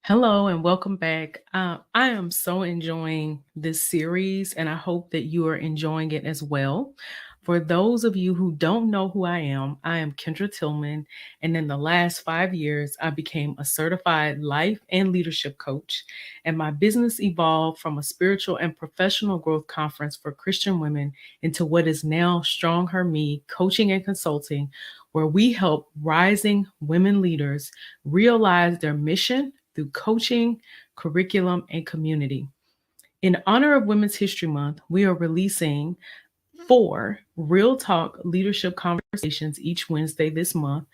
Hello and welcome back. I am so enjoying this series, and I hope that you are enjoying it as well. For those of you who don't know who I am Kendra Tillman, and in the last 5 years, I became a certified life and leadership coach. And my business evolved from a spiritual and professional growth conference for Christian women into what is now Strong Her Me Coaching and Consulting, where we help rising women leaders realize their mission through coaching, curriculum, and community. In honor of Women's History Month, we are releasing 4 Real Talk leadership conversations each Wednesday this month.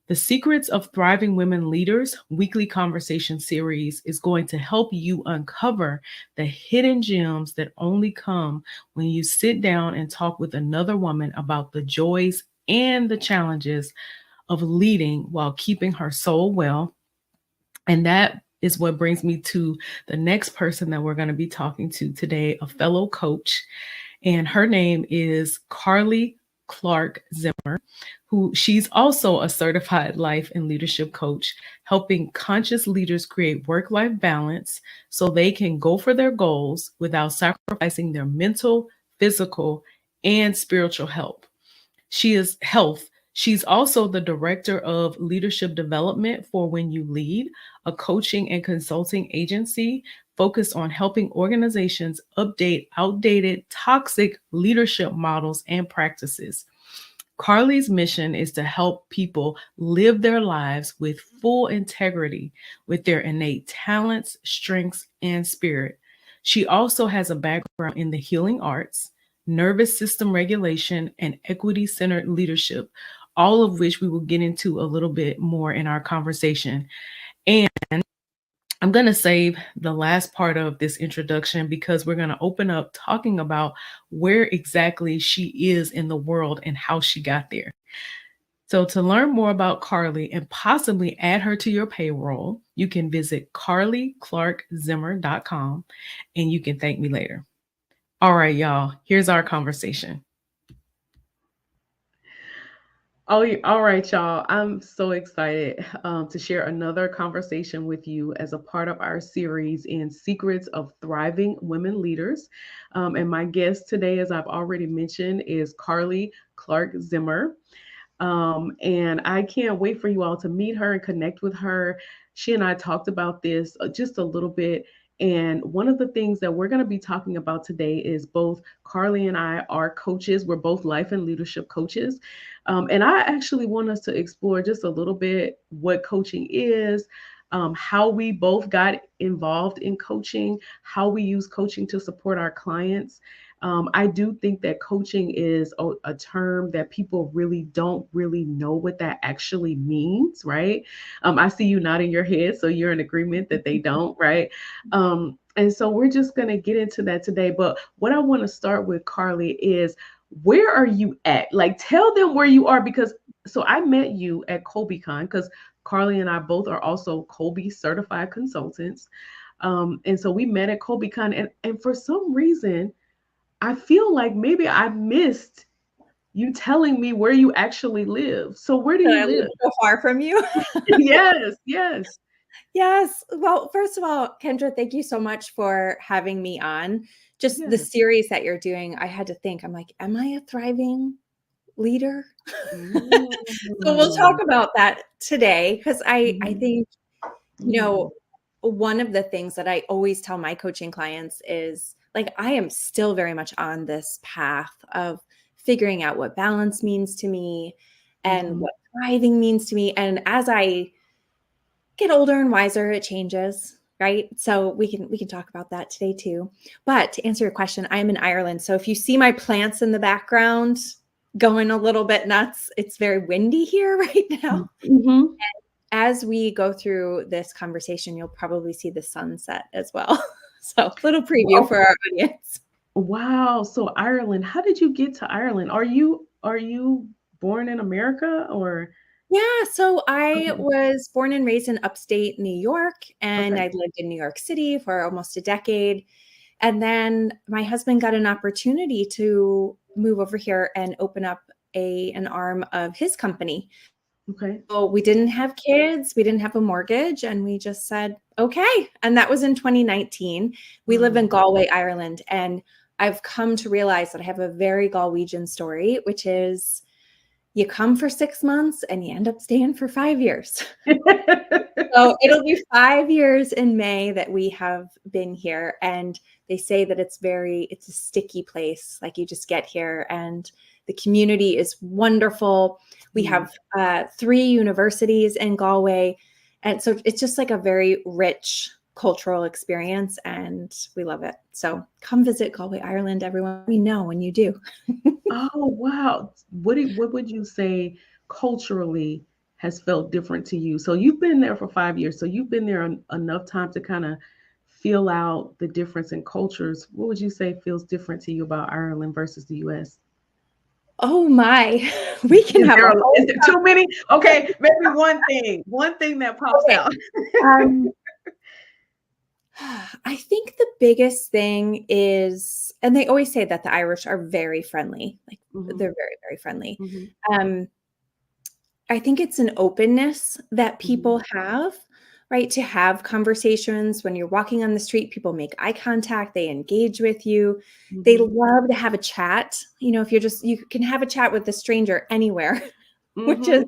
The Secrets of Thriving Women Leaders weekly conversation series is going to help you uncover the hidden gems that only come when you sit down and talk with another woman about the joys and the challenges of leading while keeping her soul well. And that is what brings me to the next person that we're going to be talking to today, a fellow coach. And her name is Carly Clark Zimmer, who she's also a certified life and leadership coach, helping conscious leaders create work-life balance so they can go for their goals without sacrificing their mental, physical, and spiritual health. She is health. She's also the director of leadership development for When You Lead, a coaching and consulting agency focused on helping organizations update outdated, toxic leadership models and practices. Carly's mission is to help people live their lives with full integrity with their innate talents, strengths, and spirit. She also has a background in the healing arts, nervous system regulation, and equity centered leadership, all of which we will get into a little bit more in our conversation. And I'm going to save the last part of this introduction because we're going to open up talking about where exactly she is in the world and how she got there. So, to learn more about Carly and possibly add her to your payroll, you can visit carlyclarkzimmer.com and you can thank me later. All right, y'all, here's our conversation. Oh, all right, y'all. I'm so excited to share another conversation with you as a part of our series in Secrets of Thriving Women Leaders. And my guest today, as I've already mentioned, is Carly Clark Zimmer. And I can't wait for you all to meet her and connect with her. She and I talked about this just a little bit. And one of the things that we're going to be talking about today is both Carly and I are coaches. We're both life and leadership coaches. And I actually want us to explore just a little bit what coaching is, how we both got involved in coaching, how we use coaching to support our clients. I do think that coaching is a term that people really don't really know what that actually means, right? I see you nodding your head, so you're in agreement that they don't, right? And so we're just going to get into that today. But what I want to start with, Carly, is where are you at? Like, tell them where you are because so I met you at KolbeCon because Carly and I both are also Kolbe certified consultants. And so we met at KolbeCon, and for some reason, I feel like maybe I missed you telling me where you actually live. So where do That you I live live? so far from you. Yes, yes. Yes. Well, first of all, Kendra, thank you so much for having me on. Just the Yes. series that you're doing, I had to think, I'm like, am I a thriving leader? So we'll talk Mm. about that today because I Mhm. think, you Yeah. know, one of the things that I always tell my coaching clients is like, I am still very much on this path of figuring out what balance means to me and Mhm. what thriving means to me. And as I get older and wiser, it changes, right? So we can talk about that today too. But to answer your question, I am in Ireland. So if you see my plants in the background going a little bit nuts, it's very windy here right now. Mhm. As we go through this conversation, you'll probably see the sunset as well. So little preview Oh, for our audience. wow. So Ireland, how did you get to Ireland? Are you born in America or Yeah, so I okay. was born and raised in upstate New York, and Okay. I lived in New York City for almost a decade. And then my husband got an opportunity to move over here and open up an arm of his company. Okay. So we didn't have kids, we didn't have a mortgage, and we just said, okay. And that was in 2019. We live in Wow. Galway, Ireland. And I've come to realize that I have a very Galwegian story, which is you come for 6 months and you end up staying for 5 years. So it'll be 5 years in May that we have been here. And they say that it's a sticky place. Like you just get here and the community is wonderful. We Mm. have 3 universities in Galway. And so it's just like a very rich cultural experience and we love it. So come visit Galway, Ireland, everyone. We know when you do. Oh, wow. What would you say culturally has felt different to you? So you've been there for 5 years. So you've been there enough time to kind of feel out the difference in cultures. What would you say feels different to you about Ireland versus the US? Oh my, we can have a Is whole there too many? Okay, maybe one thing that pops okay. out. Um, I think the biggest thing is, and they always say that the Irish are very friendly, like Hmm. they're very, very friendly. Hmm. Um, I think it's an openness that Hmm. people have, right? To have conversations when you're walking on the street, people make eye contact, they engage with you. They Hmm. love to have a chat. If you can have a chat with a stranger anywhere, which is Hmm.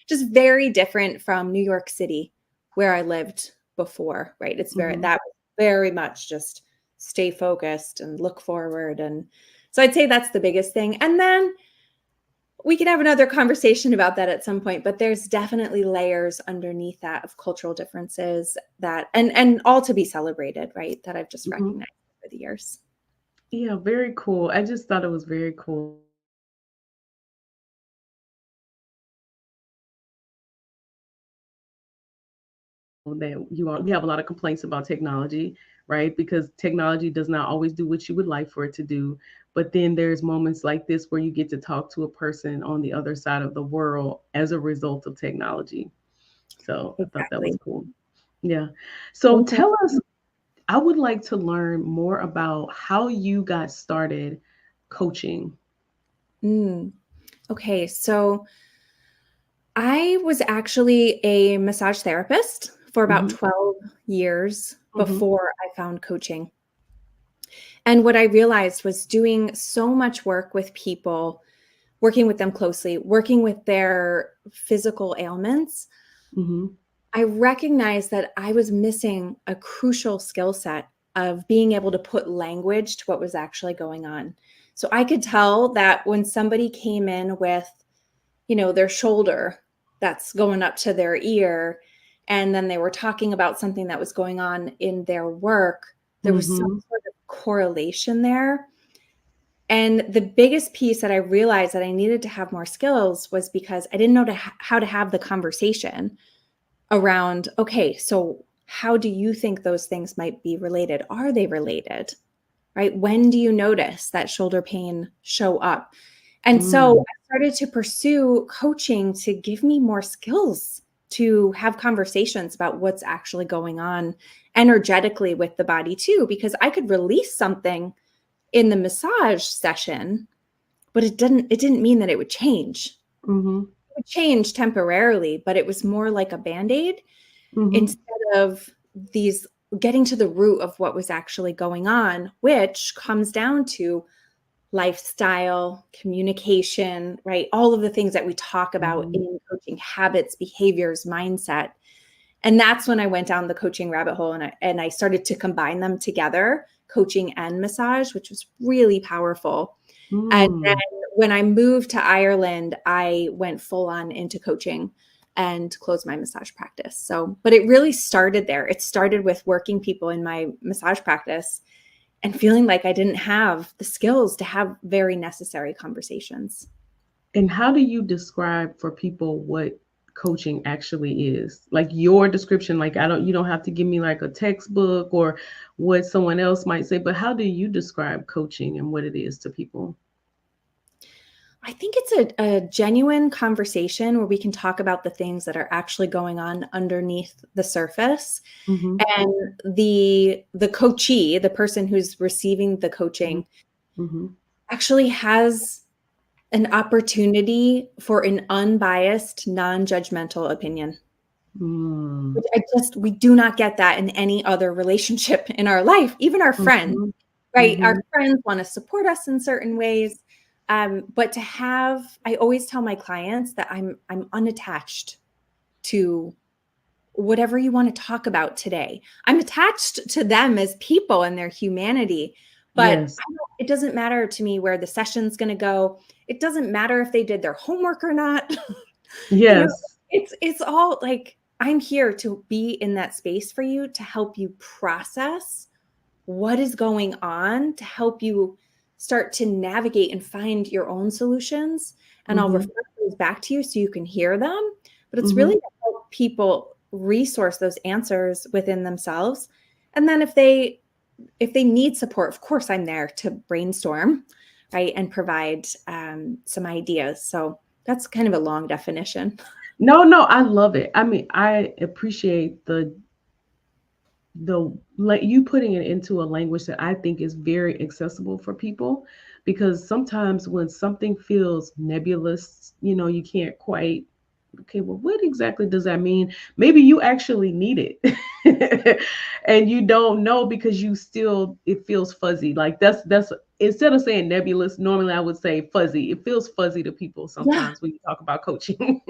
just very different from New York City, where I lived before, right? Hmm. That was very much just stay focused and look forward. And so I'd say that's the biggest thing. And then we can have another conversation about that at some point, but there's definitely layers underneath that of cultural differences and all to be celebrated, right? That I've just Hmm. recognized over the years. Yeah, very cool. I just thought it was very cool that you have a lot of complaints about technology, right? Because technology does not always do what you would like for it to do. But then there's moments like this where you get to talk to a person on the other side of the world as a result of technology. So I thought that was Exactly. cool. Yeah. So Mhm. tell us, I would like to learn more about how you got started coaching. Mm. Okay, so I was actually a massage therapist for about Hmm. 12 years Hmm. before I found coaching. And what I realized was doing so much work with people, working with them closely, working with their physical ailments, Hmm. I recognized that I was missing a crucial skill set of being able to put language to what was actually going on. So I could tell that when somebody came in with, their shoulder that's going up to their ear, and then they were talking about something that was going on in their work, there was some Hmm. sort of correlation there. And the biggest piece that I realized that I needed to have more skills was because I didn't know how to have the conversation around, okay, so how do you think those things might be related? Are they related? Right? When do you notice that shoulder pain show up? And so Mm. I started to pursue coaching to give me more skills to have conversations about what's actually going on energetically with the body too, because I could release something in the massage session, but it didn't mean that it would change. Hmm. It would change temporarily, but it was more like a band-aid Hmm. instead of these getting to the root of what was actually going on, which comes down to lifestyle, communication, right? All of the things that we talk about Hmm. in coaching, habits, behaviors, mindset. And that's when I went down the coaching rabbit hole and I started to combine them together, coaching and massage, which was really powerful. And then Mm. when I moved to Ireland, I went full on into coaching and closed my massage practice. So, but it really started there. It started with working people in my massage practice and feeling like I didn't have the skills to have very necessary conversations. And how do you describe for people what coaching actually is? Like your description, like you don't have to give me like a textbook or what someone else might say, but how do you describe coaching and what it is to people? I think it's a genuine conversation where we can talk about the things that are actually going on underneath the surface. Mhm. And the coachee, the person who's receiving the Mhm. coaching, Mhm. actually has an opportunity for an unbiased, non-judgmental opinion. Mm. Which we do not get that in any other relationship in our life, even our friends, Mhm. right? Our Mhm. friends want to support us in certain ways. But to have, I always tell my clients that I'm unattached to whatever you want to talk about today. I'm attached to them as people and their humanity, but Yes. it doesn't matter to me where the session's going to go. It doesn't matter if they did their homework or not. You know, Yes. it's all like I'm here to be in that space for you to help you process what is going on, to help you start to navigate and find your own solutions. And I'll Mhm. refer those back to you so you can hear them. But it's really Mhm. to help people resource those answers within themselves. And then if they need support, of course I'm there to brainstorm, right, and provide some ideas. So that's kind of a long definition. No, no, I love it. I mean, I appreciate like you putting it into a language that I think is very accessible for people, because sometimes when something feels nebulous, you can't quite, okay, well, what exactly does that mean? Maybe you actually need it. And you don't know because it feels fuzzy. Like that's instead of saying nebulous, normally I would say fuzzy. It feels fuzzy to people Yeah. sometimes when you talk about coaching.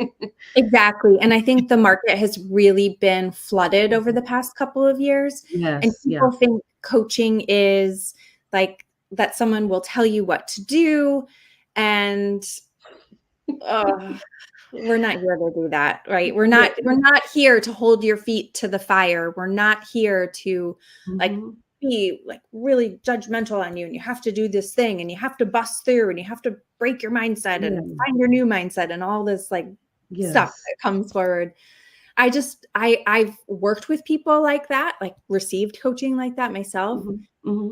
Exactly, and I think the market has really been flooded over the past couple of years, and Yes, yeah. people think coaching is like that someone will tell you what to do, and, uh, we're not here to do that, right? We're Yeah. not we're not here to hold your feet to the fire. We're not here to, like, Hmm. be, like, really judgmental on you, and you have to do this thing, and you have to bust through, and you have to break your mindset Yeah. and find your new mindset and all this, like, stuff Yes. that comes forward. I've worked with people like that, like, received coaching like that myself, Hmm. Hmm.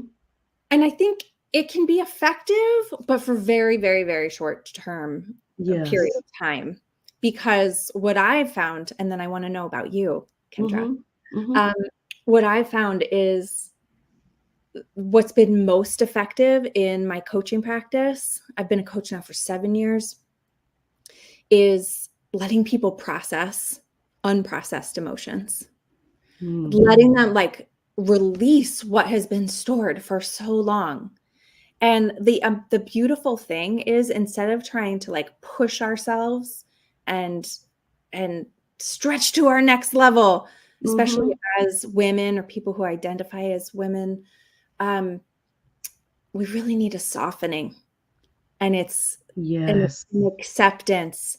and I think it can be effective, but for very, very, very short term period Yes. of time. Because what I've found, and then I wanna know about you, Kendra, Hmm. Hmm. um, what I've found is what's been most effective in my coaching practice, I've been a coach now for 7 years, is letting people process unprocessed emotions. Mm. Letting them, like, release what has been stored for so long. And the beautiful thing is instead of trying to, like, push ourselves and and stretch to our next level, especially Hmm. as women or people who identify as women, um, we really need a softening, and it's Yes. an acceptance,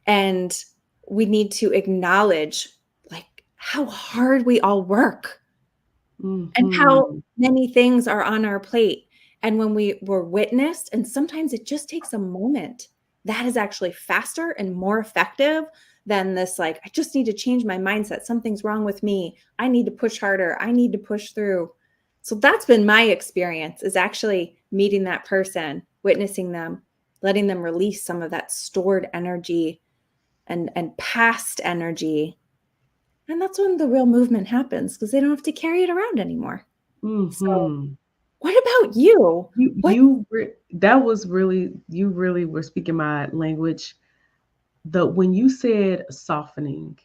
and we need to acknowledge, like, how hard we all work. And how Hmm. many things are on our plate. And when we were witnessed, and sometimes it just takes a moment, that is actually faster and more effective than this, like, I just need to change my mindset. Something's wrong with me. I need to push harder. I need to push through. So that's been my experience is actually meeting that person, witnessing them, letting them release some of that stored energy and past energy. And that's when the real movement happens because they don't have to carry it around anymore. So, Hmm. what about you? What That was really, you really were speaking my language. When you said softening,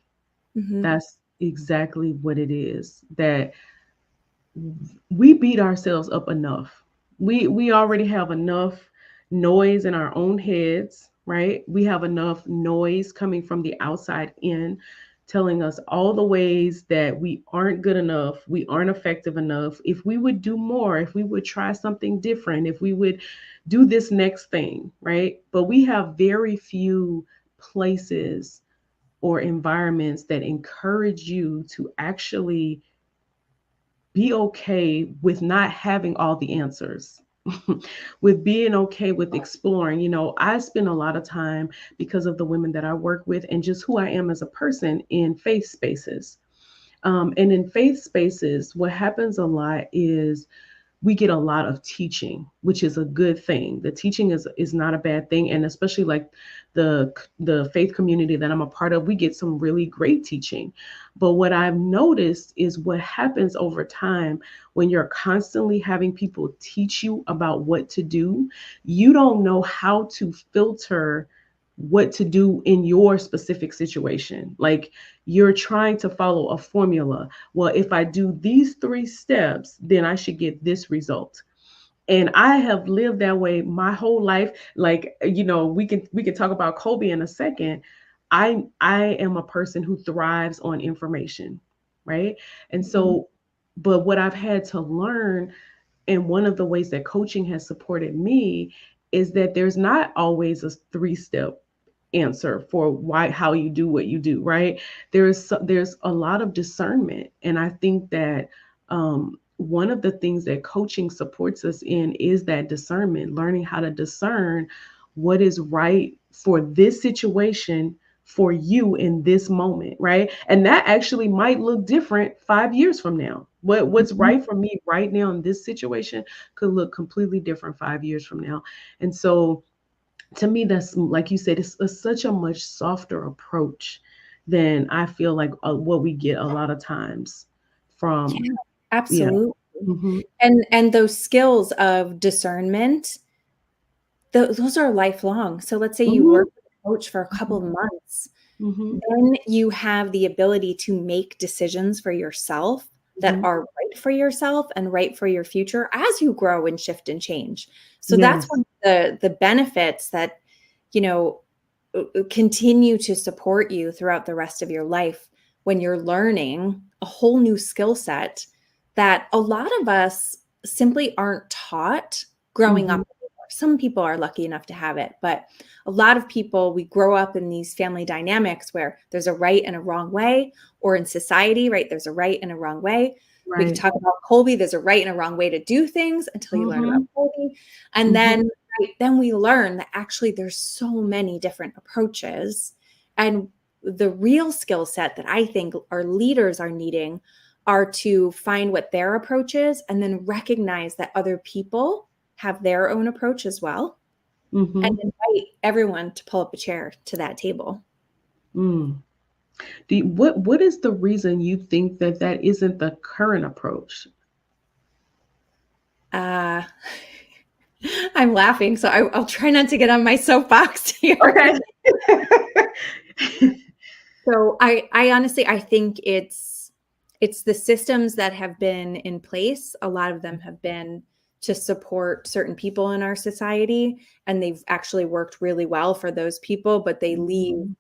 Mhm. that's exactly what it is. That we beat ourselves up enough. We already have enough noise in our own heads, right? We have enough noise coming from the outside in, telling us all the ways that we aren't good enough, we aren't effective enough. If we would do more, if we would try something different, if we would do this next thing, right? But we have very few places or environments that encourage you to actually be okay with not having all the answers. With being okay with exploring. I spend a lot of time, because of the women that I work with and just who I am as a person, in faith spaces. And in faith spaces, what happens a lot is we get a lot of teaching, which is a good thing. The teaching is not a bad thing, and especially like the faith community that I'm a part of, we get some really great teaching. But what I've noticed is what happens over time when you're constantly having people teach you about what to do, you don't know how to filter what to do in your specific situation. Like you're trying to follow a formula. Well, if I do these 3 steps, then I should get this result. And I have lived that way my whole life. Like, we can talk about Kobe in a second. I am a person who thrives on information, right? And Mhm. so, but what I've had to learn, and one of the ways that coaching has supported me, is that there's not always a 3 step answer for why how you do what you do, right? There's a lot of discernment, and I think that one of the things that coaching supports us in is that discernment, learning how to discern what is right for this situation for you in this moment, right? And that actually might look different 5 years from now. What's Mhm. right for me right now in this situation could look completely different 5 years from now. And so to me, that's like you said, it's such a much softer approach than I feel like what we get a lot of times from. Yeah, Yeah. absolutely. Hmm. And those skills of discernment, those are lifelong. So let's say you Hmm. work with a coach for a couple of months, Hmm. then you have the ability to make decisions for yourself that Hmm. are right for yourself and right for your future as you grow and shift and change. So that's Yes. one of the benefits that, you know, continue to support you throughout the rest of your life when you're learning a whole new skill set that a lot of us simply aren't taught growing Hmm. up. Some people are lucky enough to have it, but a lot of people, we grow up in these family dynamics where there's a right and a wrong way, or in society, right? There's a right and a wrong way. We could Right. talk about Colby. There's a right and a wrong way to do things until you learn about Hmm. Colby. And Hmm. then, right, then we learn that actually there's so many different approaches. And the real skill set that I think our leaders are needing are to find what their approach is and then recognize that other people have their own approach as well and Hmm. invite everyone to pull up a chair to that table. Mm. What is the reason you think that that isn't the current approach? Uh, I'm laughing, so I'll try not to get on my soapbox here. Okay. So I honestly I think it's the systems that have been in place. A lot of them have been to support certain people in our society, and they've actually worked really well for those people, but they leave Mhm.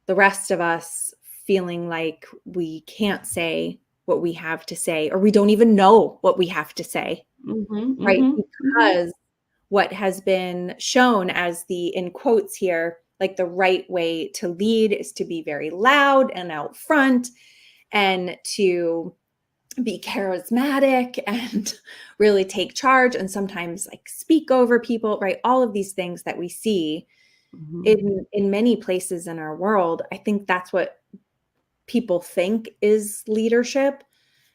the rest of us feeling like we can't say what we have to say, or we don't even know what we have to say, Mhm. right? Mhm. Mhm. Because what has been shown as the, in quotes here, like the right way to lead is to be very loud and out front and to be charismatic and really take charge and sometimes like speak over people, right? All of these things that we see Mhm. in many places in our world. I think that's what people think is leadership.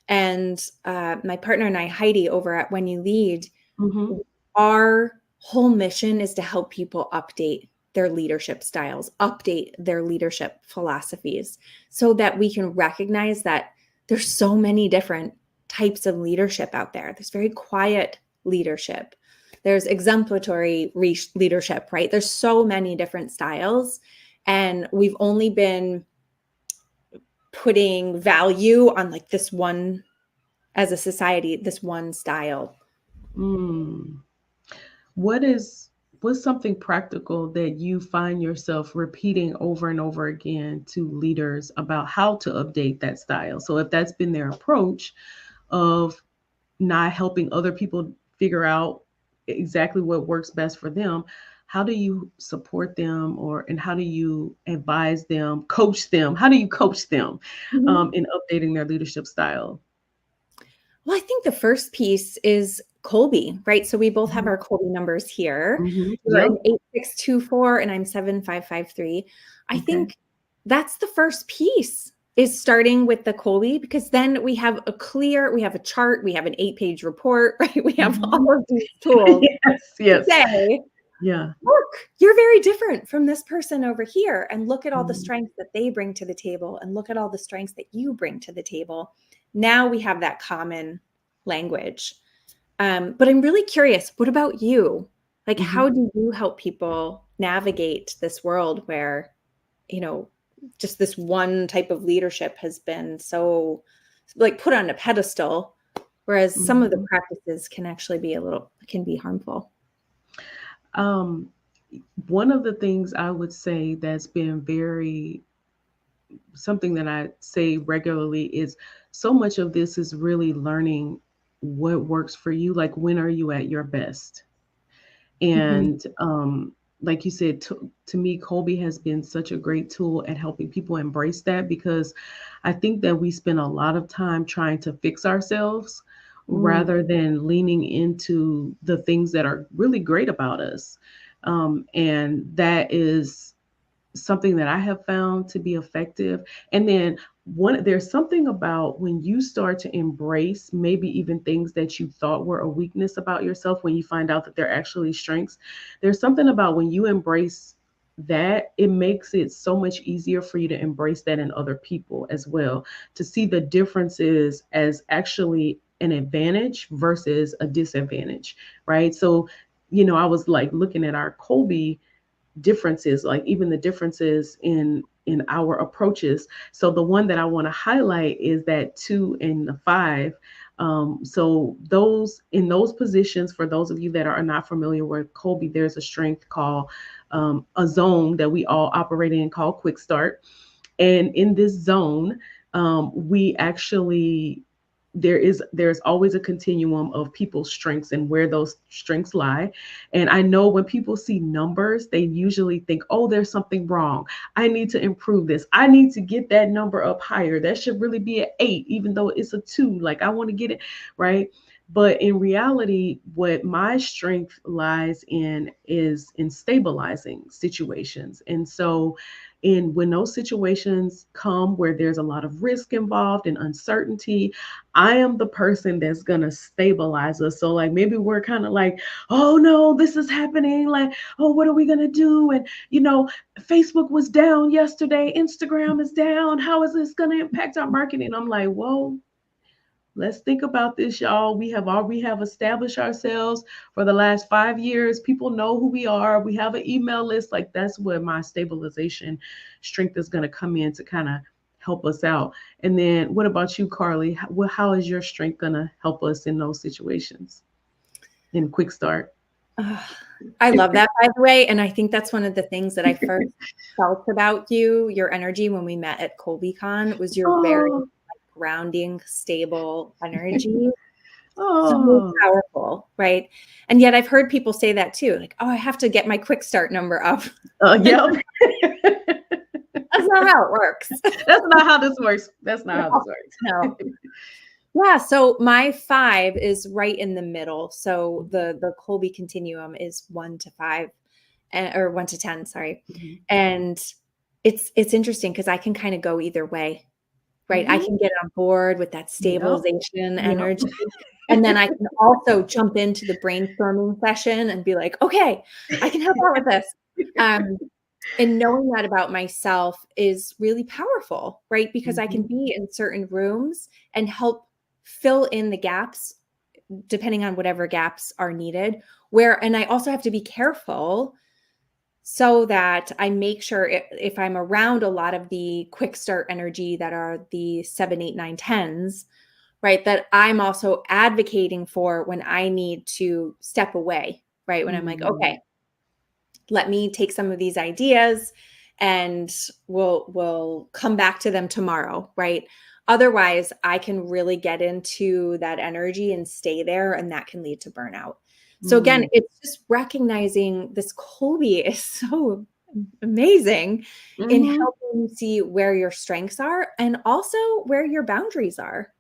And my partner and I, Heidi, over at When You Lead, Mhm. our whole mission is to help people update their leadership styles, update their leadership philosophies so that we can recognize that there's so many different types of leadership out there. There's very quiet leadership. There's exemplary leadership, right? There's so many different styles. And we've only been putting value on like this one, as a society, this one style. Mm. What is what's something practical that you find yourself repeating over and over again to leaders about how to update that style? So if that's been their approach of not helping other people figure out exactly what works best for them, how do you support them, or and how do you advise them, coach them? How do you coach them Mhm. in updating their leadership style? Well, I think the first piece is Colby, right? So we both have Mhm. our Colby numbers here. Mhm. You're an Yep. 8624 and I'm 7553. I Okay. think that's the first piece. is starting with the Colby, because then we have a chart, we have an 8-page report, right? We have Mhm. all of these tools Yes, to yes. say, Yeah. look, you're very different from this person over here. And look at all the Mm, strengths that they bring to the table. And look at all the strengths that you bring to the table. Now we have that common language. But I'm really curious, what about you? Like, mhm. how do you help people navigate this world where, you know, just this one type of leadership has been so like put on a pedestal, whereas some of the Mhm. practices can actually be can be harmful. Um, One of the things I would say that's been very something that I say regularly is so much of this is really learning what works for you. Like, when are you at your best? Mhm. And like you said, to me, Colby has been such a great tool at helping people embrace that, because I think that we spend a lot of time trying to fix ourselves Mm. rather than leaning into the things that are really great about us. And that is something that I have found to be effective. And then there's something about when you start to embrace maybe even things that you thought were a weakness about yourself, when you find out that they're actually strengths. There's something about when you embrace that, it makes it so much easier for you to embrace that in other people as well, to see the differences as actually an advantage versus a disadvantage, right? So, I was like looking at our Colby differences, like even the differences in our approaches. So the one that I want to highlight is that 2 and the 5. So those in those positions, for those of you that are not familiar with Colby, there's a strength called a zone that we all operate in called quick start. And in this zone, we actually there's always a continuum of people's strengths and where those strengths lie. And I know when people see numbers, they usually think, oh, there's something wrong. I need to improve this. I need to get that number up higher. That should really be an 8, even though it's a 2. Like, I want to get it right. But in reality, what my strength lies in is in stabilizing situations. And so, when those situations come where there's a lot of risk involved and uncertainty, I am the person that's going to stabilize us. So, like, maybe we're kind of like, oh no, this is happening. Like, oh, what are we going to do? And, Facebook was down yesterday. Instagram is down. How is this going to impact our marketing? I'm like, whoa, let's think about this, y'all. We have established ourselves for the last 5 years. People know who we are. We have an email list. Like, that's where my stabilization strength is going to come in to kind of help us out. And then, what about you, Carly? How is your strength going to help us in those situations? In quick start. Ugh, I love that, by the way. And I think that's one of the things that I first felt about you, your energy when we met at ColbyCon, was your very Oh, grounding, stable energy. So oh, powerful, right? And yet I've heard people say that too, like, oh, I have to get my quick start number up. yep. That's not how it works. That's not how this works. That's not how this No, no. works. Yeah, so my 5 is right in the middle. So the Colby continuum is 1 to 5, or 1 to 10, sorry. Mhm. And it's interesting because I can kind of go either way, right? I Mhm. can get on board with that Yep. stabilization Yep. energy. And then I can also jump into the brainstorming session and be like, okay, I can help out with this. Um, and knowing that about myself is really powerful, right? Because I can Mhm. be in certain rooms and help fill in the gaps depending on whatever gaps are needed. And I also have to be careful so that I make sure if I'm around a lot of the quick start energy that are the 7, 8, 9, 10s, right, that I'm also advocating for when I need to step away, right? When I'm like, Mm. okay, let me take some of these ideas and we'll come back to them tomorrow, right? Otherwise, I can really get into that energy and stay there, and that can lead to burnout. So again, Mm. it's just recognizing this Colby is so amazing in Mhm. helping you see where your strengths are and also where your boundaries are.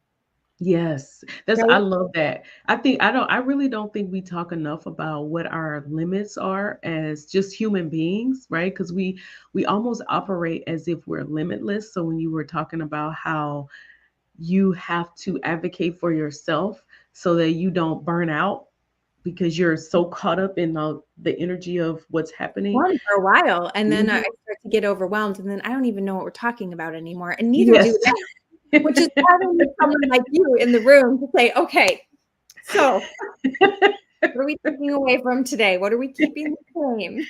Yes. That's I right? love that. I really don't think we talk enough about what our limits are as just human beings, right? Because we almost operate as if we're limitless. So when you were talking about how you have to advocate for yourself so that you don't burn out because you're so caught up in the energy of what's happening. Fun for a while, and then I Mhm. start to get overwhelmed, and then I don't even know what we're talking about anymore, and neither do Yes. they, which is why we need someone like you in the room to say, "Okay, so what are we taking away from today? What are we keeping the same?"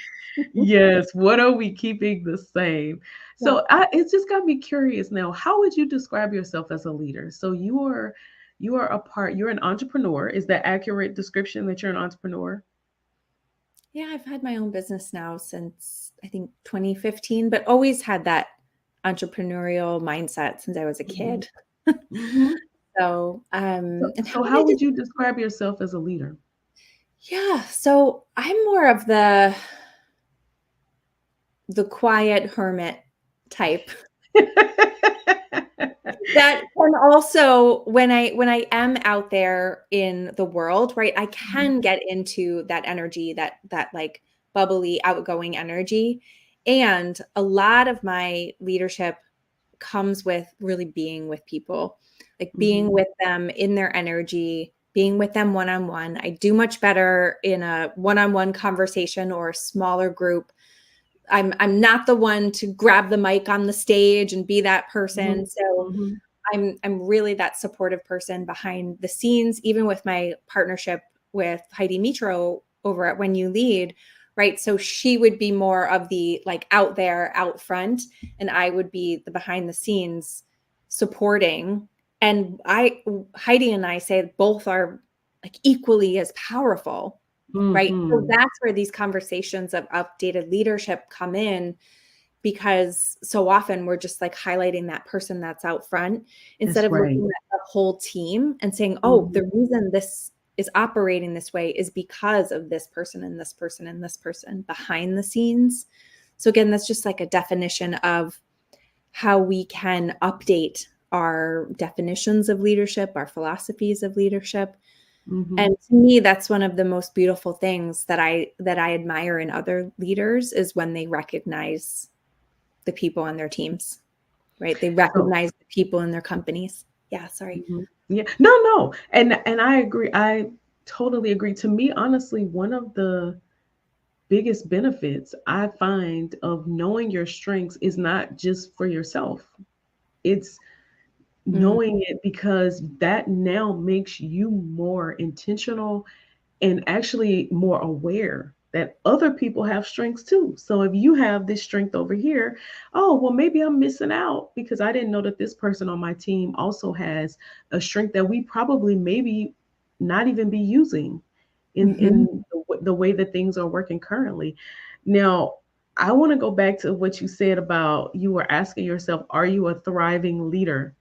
Yes, what are we keeping the same? Yeah. So it's just got me curious now. How would you describe yourself as a leader? So you're an entrepreneur. Is that accurate description that you're an entrepreneur? Yeah, I've had my own business now since, I think, 2015, but always had that entrepreneurial mindset since I was a Mhm. kid. Mhm. So, So, and how so would how I would you describe yourself as a leader? yeah, so I'm more of the quiet hermit type that can also, when I am out there in the world, right, I Mhm. can get into that energy, that like bubbly, outgoing energy. And a lot of my leadership comes with really being with people, like being Mhm. with them in their energy, being with them one on one. I do much better in a one on one conversation or a smaller group. I'm not the one to grab the mic on the stage and be that person. Mhm. So Mhm. I'm really that supportive person behind the scenes, even with my partnership with Heidi Mitro over at When You Lead, right? So she would be more of the like out there, out front, and I would be the behind the scenes supporting. And Heidi and I say both are like equally as powerful, right? So Mhm. that's where these conversations of updated leadership come in, because so often we're just like highlighting that person that's out front instead That's of right. looking at the whole team and saying, oh, the Mhm. reason this is operating this way is because of this person and this person and this person behind the scenes. So again, that's just like a definition of how we can update our definitions of leadership, our philosophies of leadership. Mhm. And to me, that's one of the most beautiful things that I admire in other leaders is when they recognize the people on their teams, right? They So recognize the people in their companies. Yeah, sorry. mhm. Yeah. No, no. And I agree. I totally agree. To me, honestly, one of the biggest benefits I find of knowing your strengths is not just for yourself. It's Mm, knowing it because that now makes you more intentional and actually more aware that other people have strengths too. So if you have this strength over here, oh, well, maybe I'm missing out because I didn't know that this person on my team also has a strength that we probably maybe not even be using mhm. in the way that things are working currently. Now, I want to go back to what you said about you were asking yourself, are you a thriving leader?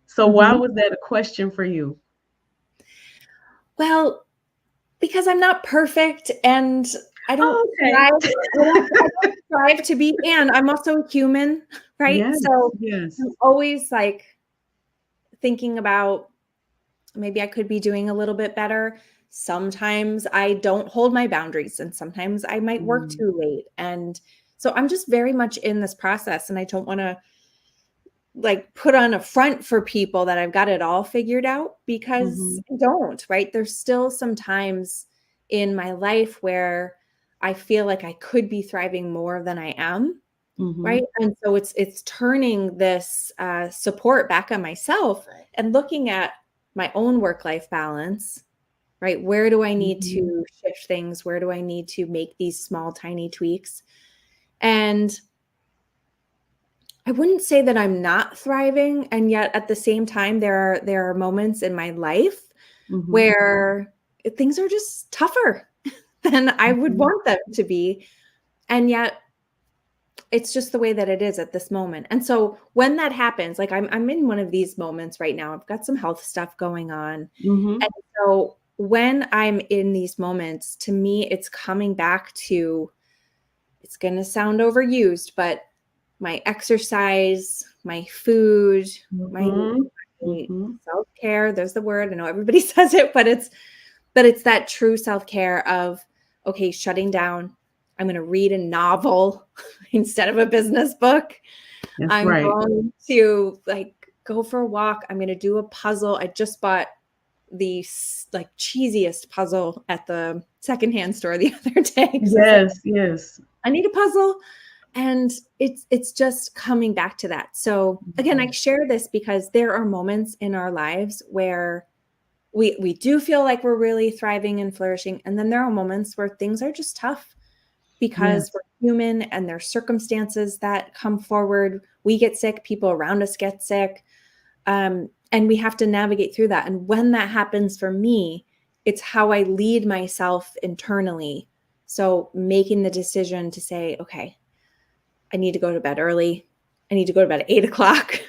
So why Mhm. was that a question for you? Well, because I'm not perfect and I don't Oh, okay. strive I don't strive to be, and I'm also a human, right? Yes, So yes. I'm always like thinking about maybe I could be doing a little bit better. Sometimes I don't hold my boundaries and sometimes I might work Mm, too late. And so I'm just very much in this process and I don't want to like put on a front for people that I've got it all figured out because mhm, I don't, right? There's still some times in my life where I feel like I could be thriving more than I am, right? mhm, And so it's turning this support back on myself and looking at my own work life balance, right? Where do I need mhm, to shift things? Where do I need to make these small, tiny tweaks? And I wouldn't say that I'm not thriving, and yet at the same time, there are moments in my life mhm, where things are just tougher than I would mhm, want them to be, and yet it's just the way that it is at this moment. And so when that happens, like I'm in one of these moments right now. I've got some health stuff going on, mhm, and so when I'm in these moments, to me, it's coming back to it's going to sound overused, but my exercise, my food, my mhm. Mhm. Self-care, there's the word. I know everybody says it, but it's that true self-care of, okay, shutting down. I'm going to read a novel instead of a business book. That's I'm right. going to like go for a walk. I'm going to do a puzzle. I just bought the like cheesiest puzzle at the secondhand store the other day because I was like, Yes, yes. I need a puzzle. And it's just coming back to that. So again, I Mhm. share this because there are moments in our lives where we do feel like we're really thriving and flourishing. And then there are moments where things are just tough because Yes. we're human and there's circumstances that come forward. We get sick, people around us get sick. And we have to navigate through that. And when that happens for me, it's how I lead myself internally. So making the decision to say, okay, I need to go to bed early. I need to go to bed at 8 o'clock,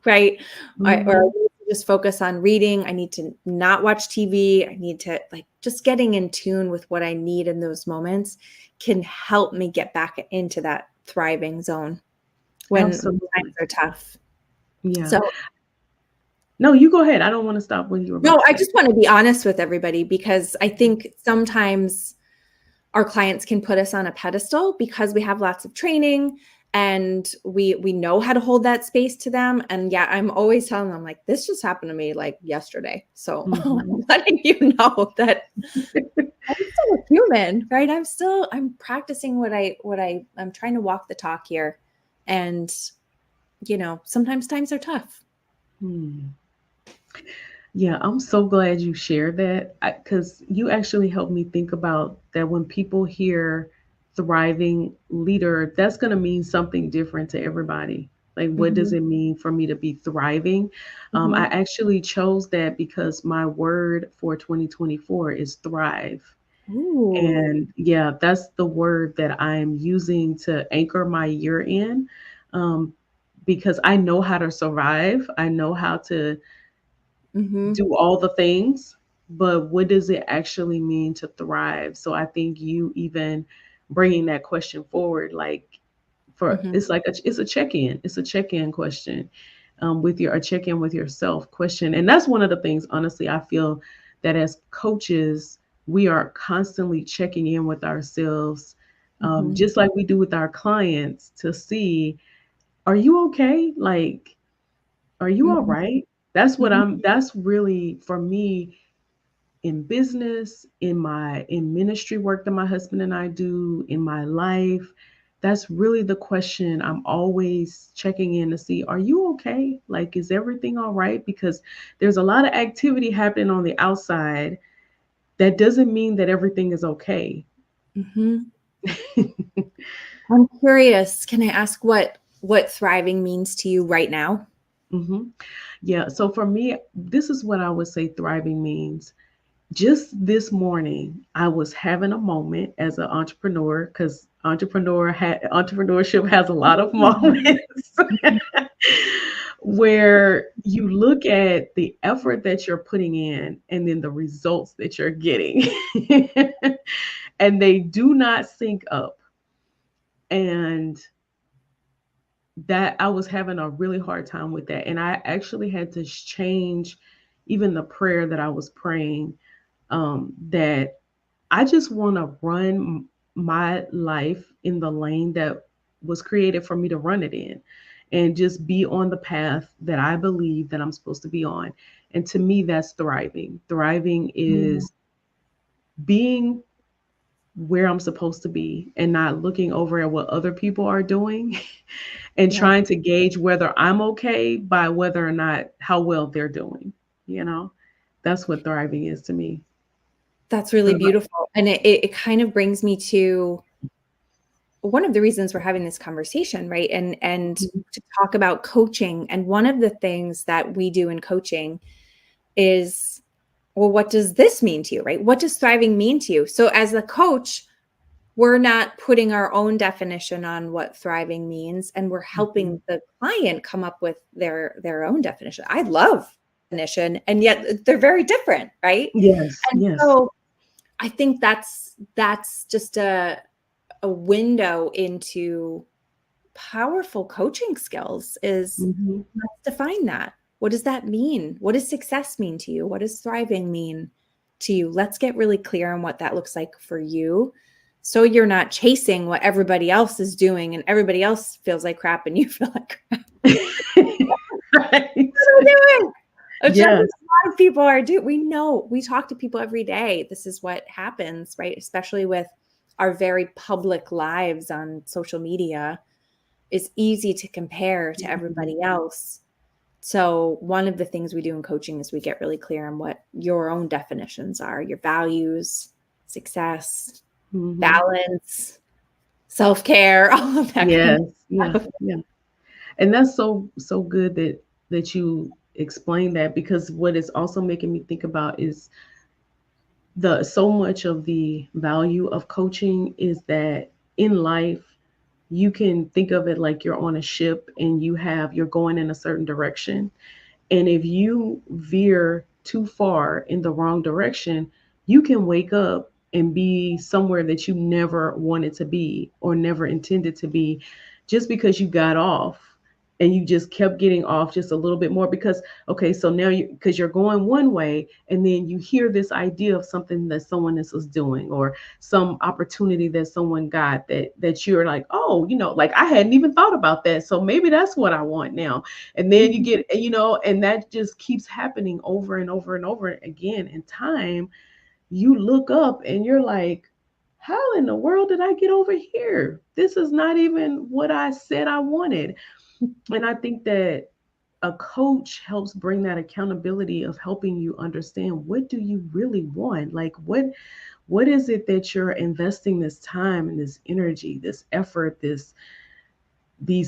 right? Or I Mhm. need to just focus on reading. I need to not watch TV. I need to like just getting in tune with what I need in those moments can help me get back into that thriving zone when times Absolutely. are tough. Yeah. So No, you go ahead. I don't wanna stop what you were about no, to I say. just want to be honest with everybody because I think sometimes our clients can put us on a pedestal because we have lots of training and we know how to hold that space to them. And yeah, I'm always telling them like this just happened to me like yesterday. So Mhm. I'm letting you know that I'm still a human, right? I'm practicing I'm trying to walk the talk here. And sometimes times are tough. Hmm. Yeah, I'm so glad you shared that because you actually helped me think about that when people hear thriving leader, that's going to mean something different to everybody. Like, what does Hmm. it mean for me to be thriving? I Hmm. actually chose that because my word for 2024 is thrive. Ooh. And yeah, that's the word that I'm using to anchor my year in um, because I know how to survive. I know how to Hmm. do all the things, but what does it actually mean to thrive? So I think you even bringing that question forward, like for Hmm. it's like it's a check-in. It's a check-in question with your a check-in with yourself question, and that's one of the things. Honestly, I feel that as coaches, we are constantly checking in with ourselves, Hmm. just like we do with our clients, to see, are you okay? Like, are you all Hmm. right? That's what Hmm. that's really for me in business, in ministry work that my husband and I do, in my life. That's really the question I'm always checking in to see, are you okay? Like, is everything all right? Because there's a lot of activity happening on the outside. That doesn't mean that everything is okay. Hmm. I'm curious. Can I ask what thriving means to you right now? hmm Yeah. So for me, this is what I would say thriving means. Just this morning, I was having a moment as an entrepreneur because entrepreneurship has a lot of Mm. moments where you look at the effort that you're putting in and then the results that you're getting, and they do not sync up. And that I was having a really hard time with that. And I actually had to change even the prayer that I was praying, that I just want to run my life in the lane that was created for me to run it in and just be on the path that I believe that I'm supposed to be on. And to me, that's thriving. Thriving is being where I'm supposed to be and not looking over at what other people are doing and Yeah, trying to gauge whether I'm okay by whether or not how well they're doing. You know, that's what thriving is to me. that's really How about beautiful. And it kind of brings me to one of the reasons we're having this conversation, right? And you? to talk about coaching. And one of the things that we do in coaching is, well, what does this mean to you, right? What does thriving mean to you? So as a coach, we're not putting our own definition on what thriving means, and we're Mhm. helping the client come up with their own definition. I love definition, and yet they're very different, right? Yes, And yes. so I think that's just a window into powerful coaching skills is Mhm. let's define that. What does that mean? What does success mean to you? What does thriving mean to you? Let's get really clear on what that looks like for you. So you're not chasing what everybody else is doing and everybody else feels like crap and you feel like crap. Right. What are we doing? Just as Yes. a lot of people are doing. We know, we talk to people every day. This is what happens, right? Especially with our very public lives on social media. It's easy to compare to Mhm. everybody else. So one of the things we do in coaching is we get really clear on what your own definitions are, your values, success, Mhm. balance, self-care, all of that kind Yes. of Yeah. stuff. Yeah. And that's so good that you explain that, because what it's also making me think about is the so much of the value of coaching is that in life you can think of it like you're on a ship and you're going in a certain direction. And if you veer too far in the wrong direction, you can wake up and be somewhere that you never wanted to be or never intended to be, just because you got off and you just kept getting off just a little bit more. Because, okay, so now because you're going one way and then you hear this idea of something that someone else is doing, or some opportunity that someone got that you're like, oh, like I hadn't even thought about that. So maybe that's what I want now. And then you Mhm. get, and that just keeps happening over and over and over again. In time, you look up and you're like, how in the world did I get over here? This is not even what I said I wanted. And I think that a coach helps bring that accountability of helping you understand, what do you really want? Like, what is it that you're investing this time and this energy, this effort, these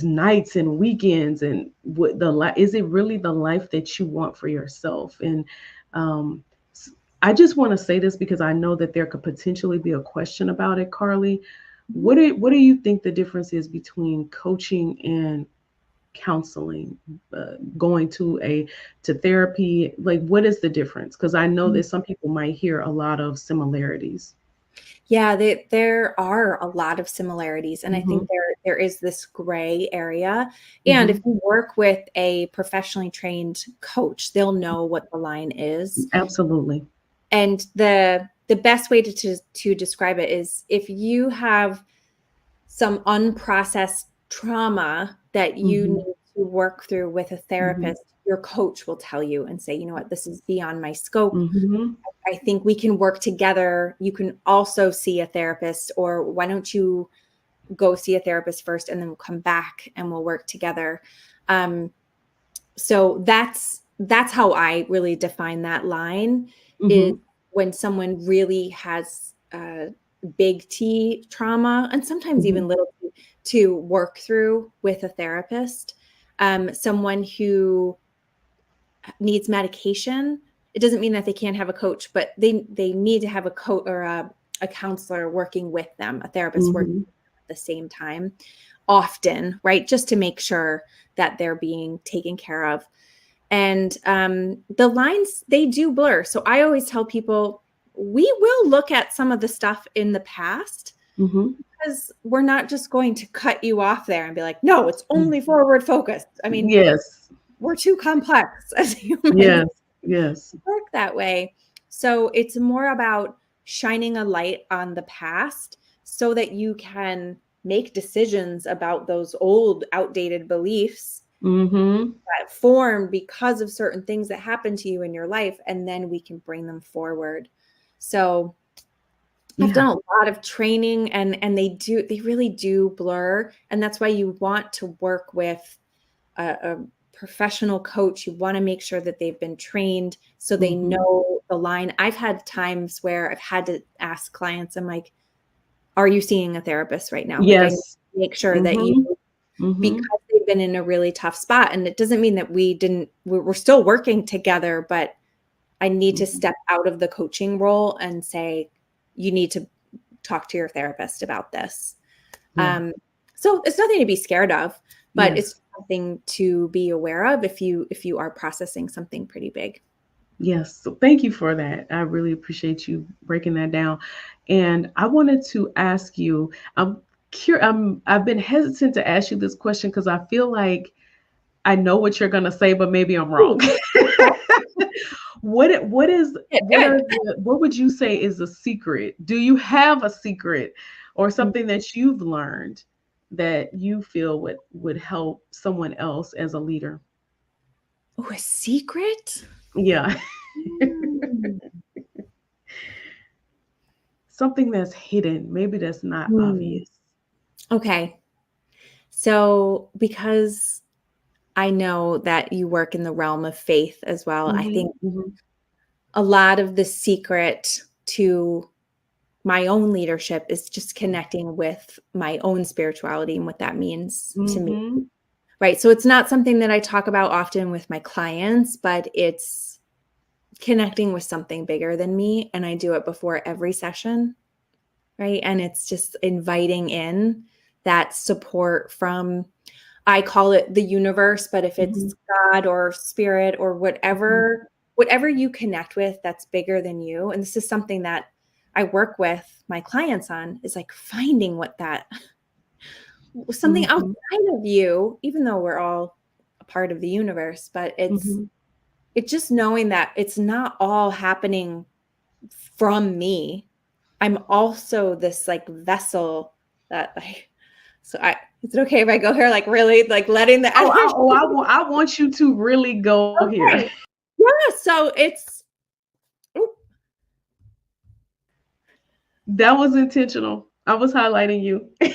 nights and weekends, and what is it really the life that you want for yourself? And um, I just want to say this because I know that there could potentially be a question about it, Carly. What do you think the difference is between coaching and counseling, going to therapy? Like, what is the difference? Because I know Mhm. that some people might hear a lot of similarities. Yeah, there are a lot of similarities, and I Mm-hmm, think there is this gray area. And if mm-hmm. you work with a professionally trained coach, they'll know what the line is. Absolutely. And the best way to describe it is if you have some unprocessed trauma that you Mm-hmm, need to work through with a mm-hmm, therapist, your coach will tell you and say, you know what, this is beyond my scope. mm-hmm, I think we can work together. You can also see a therapist, or why don't you go see a therapist first and then we'll come back and we'll work together. Um, so that's how I really define that line, is mm-hmm, when someone really has big T trauma, and sometimes mm-hmm. even little t, to work through with a therapist. Someone who needs medication, it doesn't mean that they can't have a coach, but they need to have a coach or a counselor working with them, a therapist working Mm-hmm. at the same time, often, right? Just to make sure that they're being taken care of. And the lines, they do blur. So I always tell people, we will look at some of the stuff in the past, Mm-hmm. because we're not just going to cut you off there and be like, no, it's only forward focused. I mean, Yes. we're too complex as humans Yes. Yes. work that way. So it's more about shining a light on the past so that you can make decisions about those old, outdated beliefs Mm-hmm. that form because of certain things that happen to you in your life, and then we can bring them forward. So I've Yeah. done a lot of training, and they really do blur, and that's why you want to work with a professional coach. You want to make sure that they've been trained so they Mm-hmm. know the line. I've had times where I've had to ask clients, I'm like, are you seeing a therapist right now? Like, I need Yes. to make sure that you, Mm-hmm. Mm-hmm. because they've been in a really tough spot. And it doesn't mean that we're still working together, but I need to Mm-hmm. step out of the coaching role and say, you need to talk to your therapist about this. Yeah. Um, so it's nothing to be scared of, but it's Yes. something to be aware of if you are processing something pretty big. Yes. So thank you for that. I really appreciate you breaking that down. And I wanted to ask you, I've been hesitant to ask you this question because I feel like I know what you're gonna say, but maybe I'm wrong. Ooh, okay. Good, good. What would you say is a secret? Do you have a secret or something that you've learned that you feel would help someone else as a leader? Oh, a secret? Yeah. Mm. Something that's hidden, maybe that's not Hmm. obvious. Okay. So, because I know that you work in the realm of faith as well, I Mhm, think mhm, a lot of the secret to my own leadership is just connecting with my own spirituality and what that means to me. mhm, Right. So it's not something that I talk about often with my clients, but it's connecting with something bigger than me. And I do it before every session. Right. And it's just inviting in that support from, I call it the universe, but if mhm, it's God or spirit or mhm, whatever you connect with that's bigger than you. And this is something that I work with my clients on, is like finding what that something mhm, outside of you, even though we're all a part of the universe, but mhm, it's just knowing that it's not all happening from me. I'm also this like vessel that like, so I is it okay if I go here like really like letting the Oh, energy I want you to really go here. okay. Yeah, so it's oop, That was intentional. I was highlighting you. I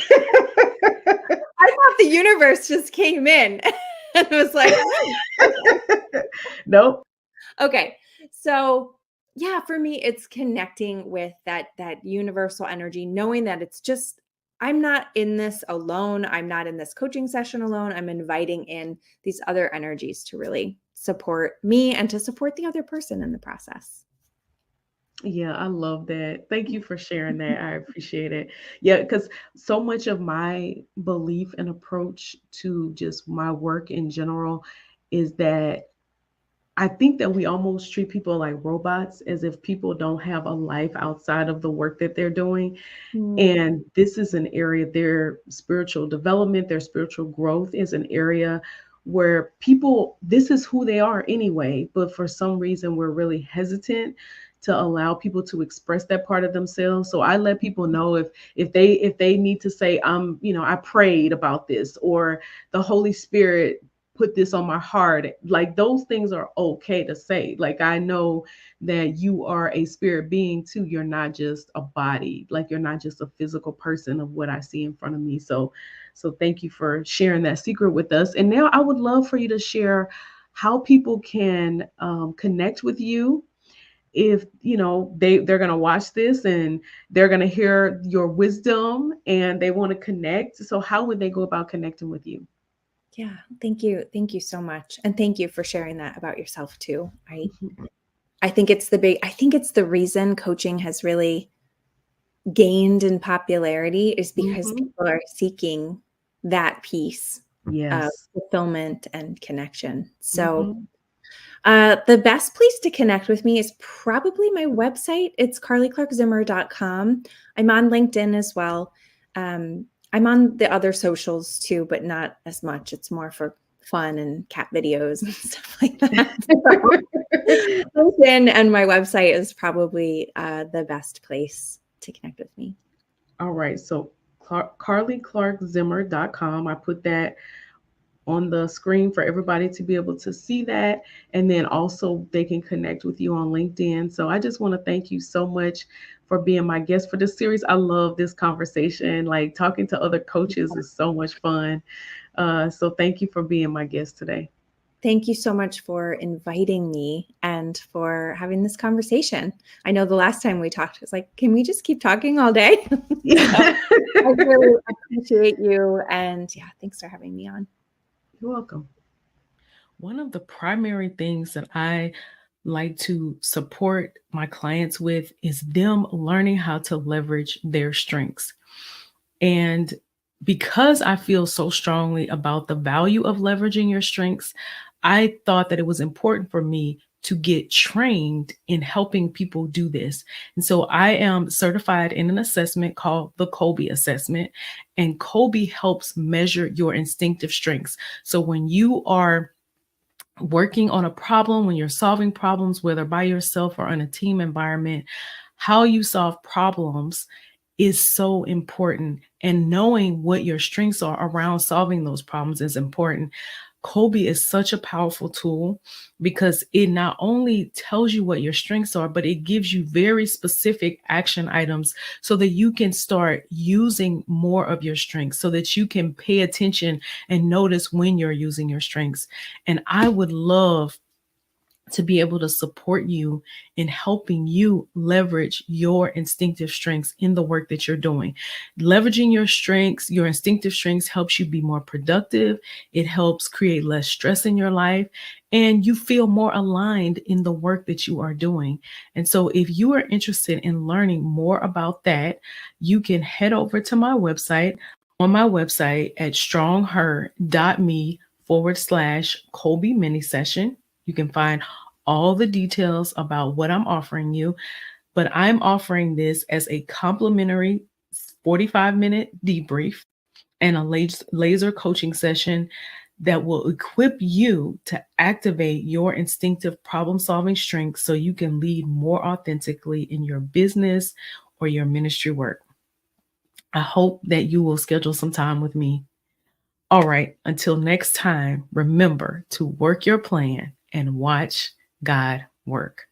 thought the universe just came in and was like, "Oh, okay." Nope. Okay. So, yeah, for me it's connecting with that universal energy, knowing that it's just I'm not in this alone. I'm not in this coaching session alone. I'm inviting in these other energies to really support me and to support the other person in the process. Yeah, I love that. Thank you for sharing that. I appreciate it. Yeah, because so much of my belief and approach to just my work in general is that I think that we almost treat people like robots, as if people don't have a life outside of the work that they're doing. Mm, And this is an area, their spiritual development, their spiritual growth is an area where people, this is who they are anyway. But for some reason, we're really hesitant to allow people to express that part of themselves. So I let people know if they need to say, I prayed about this, or the Holy Spirit put this on my heart. Like those things are okay to say. Like I know that you are a spirit being too. You're not just a body, like you're not just a physical person of what I see in front of me. So thank you for sharing that secret with us. And now I would love for you to share how people can connect with you if they're going to watch this and they're going to hear your wisdom and they want to connect. So how would they go about connecting with you? yeah, thank you. Thank you so much. And thank you for sharing that about yourself too. I think it's the reason coaching has really gained in popularity is because Hmm. people are seeking that piece of Yes. fulfillment and connection. So, Hmm. the best place to connect with me is probably my website. It's carlyclarkzimmer.com. I'm on LinkedIn as well. I'm on the other socials too, but not as much. It's more for fun and cat videos and stuff like that. So, LinkedIn and my website is probably the best place to connect with me. All right. So carlyclarkzimmer.com. I put that on the screen for everybody to be able to see that. And then also they can connect with you on LinkedIn. So I just want to thank you so much for being my guest for this series. I love this conversation. Like talking to other coaches is so much fun. So thank you for being my guest today. Thank you so much for inviting me and for having this conversation. I know the last time we talked, it was like, can we just keep talking all day? So Yeah. I really appreciate you. And yeah, thanks for having me on. You're welcome. One of the primary things that I like to support my clients with is them learning how to leverage their strengths. And because I feel so strongly about the value of leveraging your strengths, I thought that it was important for me to get trained in helping people do this. And so I am certified in an assessment called the Kolbe assessment. And Kolbe helps measure your instinctive strengths. So when you are working on a problem, when you're solving problems, whether by yourself or in a team environment, how you solve problems is so important. And knowing what your strengths are around solving those problems is important. Kobe is such a powerful tool because it not only tells you what your strengths are, but it gives you very specific action items so that you can start using more of your strengths, so that you can pay attention and notice when you're using your strengths. And I would love to be able to support you in helping you leverage your instinctive strengths in the work that you're doing. Leveraging your strengths, your instinctive strengths helps you be more productive. It helps create less stress in your life, and you feel more aligned in the work that you are doing. And so if you are interested in learning more about that, you can head over to my website on my website at strongher.me/Colby mini session. You can find all the details about what I'm offering you, but I'm offering this as a complimentary 45-minute debrief and a laser coaching session that will equip you to activate your instinctive problem solving strengths so you can lead more authentically in your business or your ministry work. I hope that you will schedule some time with me. All right, until next time, remember to work your plan and watch God work.